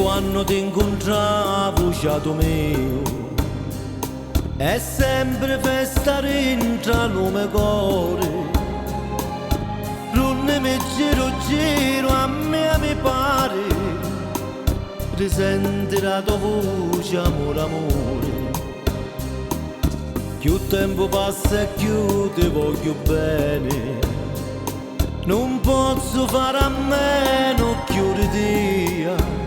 quando ti incontravo, ciato mio, è sempre festa rintra il mio cuore. Non mi giro a me mi pare, risenti la tua voce, amore, amore. Più tempo passa e più ti voglio bene, non posso fare a meno più di te.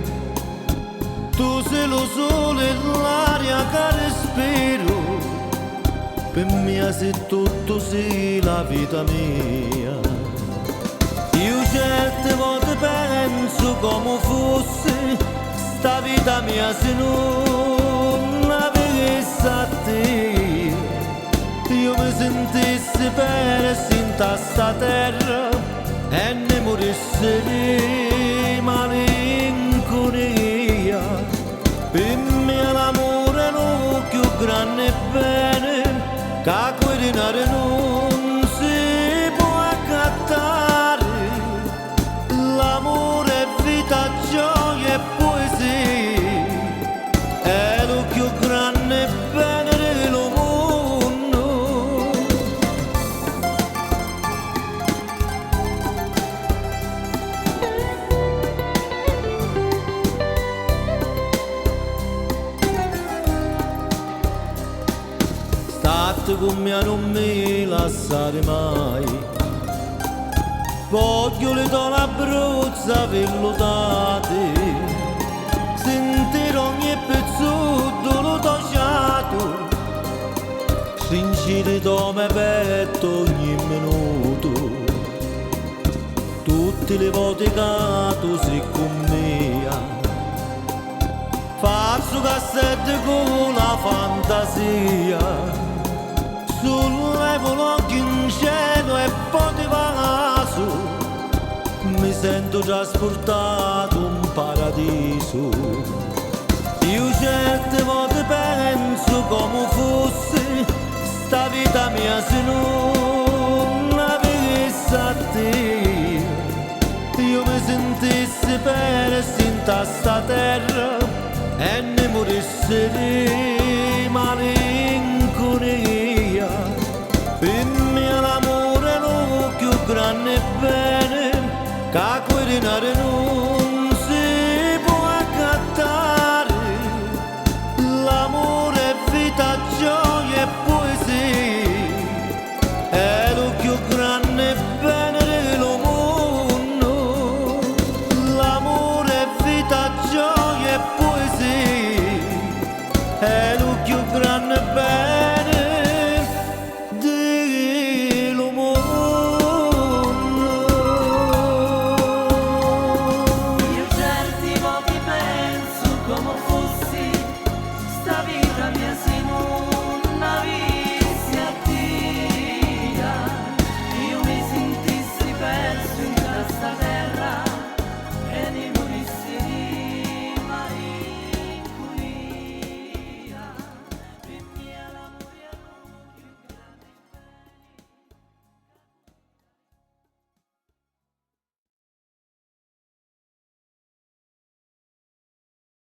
Tu sei lo sole e l'aria che respiro, per me sei tutto, sei la vita mia. Io certe volte penso come fosse sta vita mia se non avessi a te. Io mi sentissi persi in sta terra e ne morissi di malinconia. Per me l'amore è lo più grande bene che guardare non si può accattare. L'amore è vita, gioia e poesia, è lo più grande bene del mondo. State con me, non mi lasciare mai. Voglio le do la bruzza vellutati, sentire ogni pezzetto lo tociato, sinceri come petto ogni minuto. Tutte le volte che tu sei con me, faccio cassette con la fantasia. Sollevo l'occhio in cielo e poi ti passo, mi sento trasportato in paradiso. Io certe volte penso come fosse sta vita mia se non avessi a te. Io mi sentissi persi in sta terra e ne morissi di malinconia. Per me l'amore è lo più grande bene che guardare non si può accattare. L'amore è vita, gioia e poesia, è lo più grande bene del mondo. L'amore è vita, gioia e poesia,